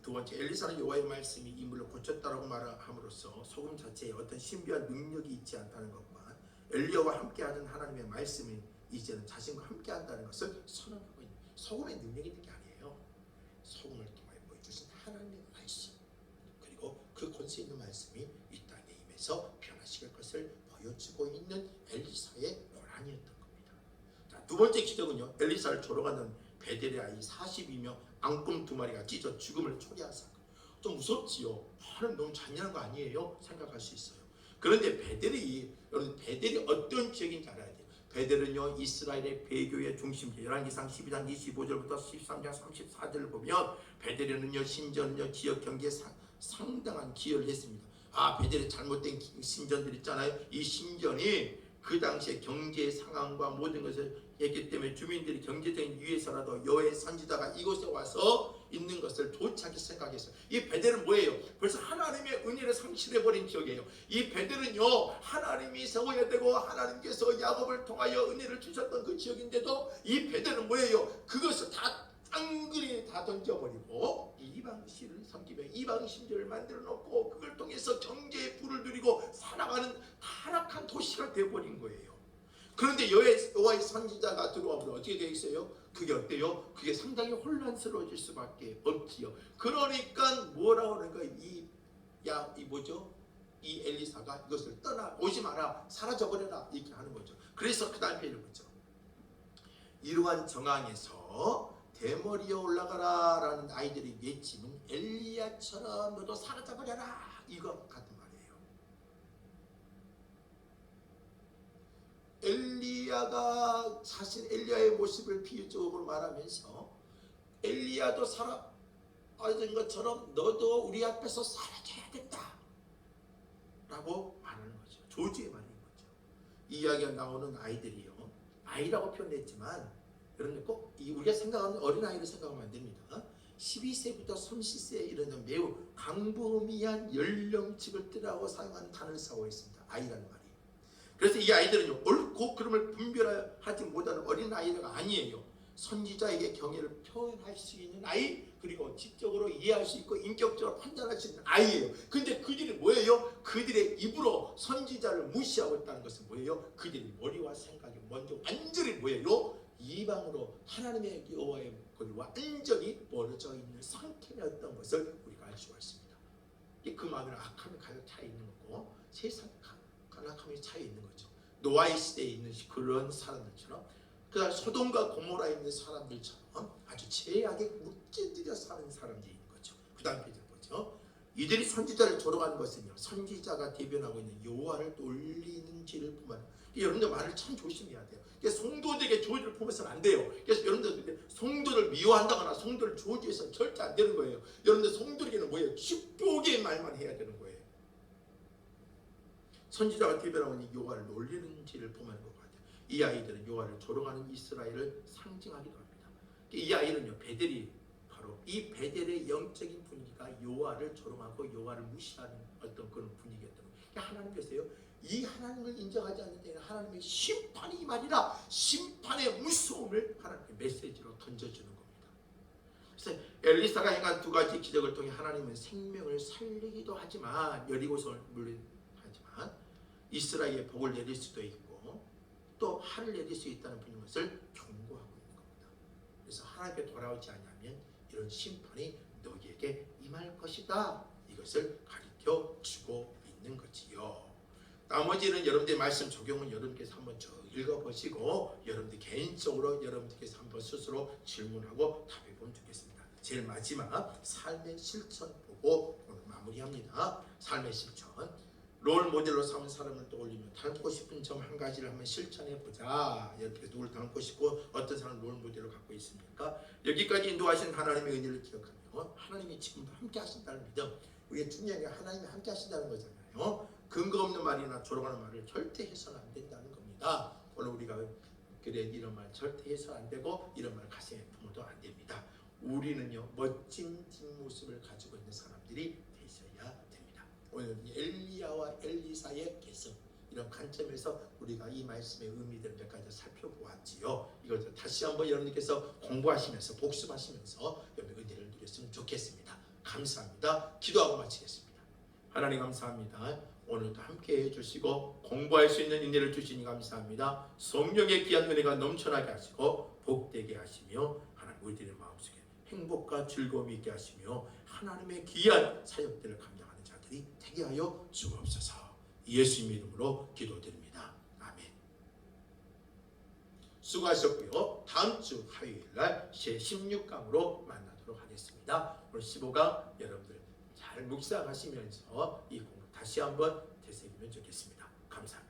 두 번째, 엘리사는 여호와의 말씀이 이 물을 고쳤다라고 말함으로써 소금 자체에 어떤 신비한 능력이 있지 않다는 것과 엘리야와 함께하는 하나님의 말씀이 이제는 자신과 함께한다는 것을 선언하고 있는, 소금의 능력이 있는 게 아니에요. 소금을 통하여 보여주신 하나님의 말씀, 그리고 그 권세 있는 말씀이 이 땅에 임해서 변화시킬 것을 보여주고 있는 엘리사의 고난이었던 겁니다. 자, 두 번째 기적은요, 엘리사를 조롱하는 베델의 아이 42명 앙꿈 2마리가 찢어 죽음을 초래한 사건. 좀 무섭지요. 하나님 너무 잔인한 거 아니에요? 생각할 수 있어요. 그런데 여러분 베델이 어떤 지역인지 알아야 돼요. 베델은요, 이스라엘의 배교의 중심지. 열왕기상 12장 25절부터 13장 34절을 보면 베델에는요, 신전은요, 지역 경제에 상당한 기여를 했습니다. 베델에 잘못된 신전들 있잖아요. 이 신전이 그 당시에 경제 상황과 모든 것을 했기 때문에 주민들이 경제적인 위해서라도 여호와의 선지자가 이곳에 와서 있는 것을 좋지 않게 생각했어요. 이 베델은 뭐예요? 벌써 하나님의 은혜를 상실해버린 지역이에요. 이 베델은요, 하나님이 세워야 되고 하나님께서 야곱을 통하여 은혜를 주셨던 그 지역인데도 이 베델은 뭐예요? 그것을 다 깡그리 다 던져버리고 이방신을 섬기며 이방신들을 만들어 놓고 그걸 통해서 경제의 불을 누리고 살아가는 타락한 도시가 되어버린 거예요. 그런데 여호와의 선지자가 들어오면 어떻게 되어 있어요? 그게 어때요? 그게 상당히 혼란스러워질 수밖에 없지요. 그러니까 뭐라고 하는 거야? 이 엘리사가 이것을 오지 마라, 사라져버려라, 이렇게 하는 거죠. 그래서 그 다음 페이지를 보죠. 이러한 정황에서 대머리에 올라가라 라는 아이들이 외치면 엘리야처럼 너도 사라져버려라, 이거 같은 말이에요. 엘리야가 사실 엘리야의 모습을 비유적으로 말하면서 엘리야도 사라진 것처럼 너도 우리 앞에서 사라져야 된다 라고 말하는 거죠. 조주의 말인 거죠. 이 이야기가 나오는 아이들이요, 아이라고 표현했지만 여러분 꼭 우리가 생각하는 어린아이를 생각하면 안 됩니다. 12세부터 30세에 이르는 매우 광범위한 연령층을 뜻하고 사용하는 단어를 쓰고 있습니다. 아이라는 말이. 그래서 이 아이들은요, 옳고 그름을 분별하지 못하는 어린아이가 아니에요. 선지자에게 경애를 표현할 수 있는 아이, 그리고 지적으로 이해할 수 있고 인격적으로 판단할 수 있는 아이예요. 근데 그들이 뭐예요? 그들의 입으로 선지자를 무시하고 있다는 것은 뭐예요? 그들의 머리와 생각이 먼저 완전히 뭐예요? 이방으로 하나님의 여호와의 권위와 완전히 멀어져 있는 상태였던 것을 우리가 알 수가 있습니다. 그 마음에는 악함이 가득 차 있는 거고 세상에 간악함이 차 있는 거죠. 노아의 시대에 있는 그런 사람들처럼, 그 다음 소돔과 고모라에 있는 사람들처럼 아주 죄악에 묶여들여 사는 사람들인 거죠. 그 다음 페이지를 보죠. 이들이 선지자를 조롱하는 것은요, 선지자가 대변하고 있는 여호와를 놀리는 죄를 품어요. 여러분들 말을 참 조심해야 돼요. 성도들에게 조지를 품어서는 안 돼요. 그래서 여러분들 성도를 미워한다거나 성도를 조지해서는 절대 안 되는 거예요. 여러분들 성도에게는 뭐예요? 축복의 말만 해야 되는 거예요. 선지자가 대변하고 있는 여호와를 놀리는 죄를 품어하는 것 같아요. 이 아이들은 여호와를 조롱하는 이스라엘을 상징하기도 합니다. 이 아이는요, 베델이 바로 이 베델의 영적인 분위기가 여호와를 조롱하고 여호와를 무시하는 어떤 그런 분위기였던 거예요. 그러니까 하나님께서요, 이 하나님을 인정하지 않는 데는 하나님의 심판이 임하리라, 심판의 무서움을 하나님께 메시지로 던져주는 겁니다. 그래서 엘리사가 행한 두 가지 기적을 통해 하나님은 생명을 살리기도 하지만, 여리고성을 물리하지만 이스라엘에 복을 내릴 수도 있고 또 화를 내릴 수 있다는 분인 것을 경고하고 있는 겁니다. 그래서 하나님께 돌아오지 않으면 이런 심판이 너희에게 임할 것이다, 이것을 가르쳐 주고 있는 거지요. 나머지는 여러분들의 말씀 적용은 여러분께서 한번 쭉 읽어보시고 여러분들 개인적으로 여러분들께서 한번 스스로 질문하고 답해보면 좋겠습니다. 제일 마지막 삶의 실천 보고 오늘 마무리합니다. 삶의 실천. 롤 모델로 삼은 사람을 떠올리며 닮고 싶은 점 한 가지를 한번 실천해보자. 여러분께서 누굴 닮고 싶고 어떤 사람을 롤 모델로 갖고 있습니까? 여기까지 인도하신 하나님의 은혜를 기억하며 하나님이 지금도 함께 하신다는 믿음. 우리의 중요한 게 하나님이 함께 하신다는 거잖아요. 근거 없는 말이나 조롱하는 말을 절대 해서는 안 된다는 겁니다. 오늘 우리가 그래 이런 말 절대 해서는 안 되고 이런 말 가슴에 품어도 안 됩니다. 우리는요, 멋진 뒷모습을 가지고 있는 사람들이 되셔야 됩니다. 오늘 엘리야와 엘리사의 계승, 이런 관점에서 우리가 이 말씀의 의미들을 몇 가지 살펴보았지요. 이걸 다시 한번 여러분께서 공부하시면서 복습하시면서 여러분 은혜를 누렸으면 좋겠습니다. 감사합니다. 기도하고 마치겠습니다. 하나님 감사합니다. 오늘도 함께 해주시고 공부할 수 있는 은혜를 주시니 감사합니다. 성령의 귀한 은혜가 넘쳐나게 하시고 복되게 하시며 하나님 우리들의 마음속에 행복과 즐거움이 있게 하시며 하나님의 귀한 사역들을 감당하는 자들이 되게 하여 주옵소서. 예수님 이름으로 기도드립니다. 아멘. 수고하셨고요. 다음 주 화요일날 제16강으로 만나도록 하겠습니다. 오늘 15강 여러분들 잘 묵상하시면서 이 공부 다시 한번 되새기면 좋겠습니다. 감사합니다.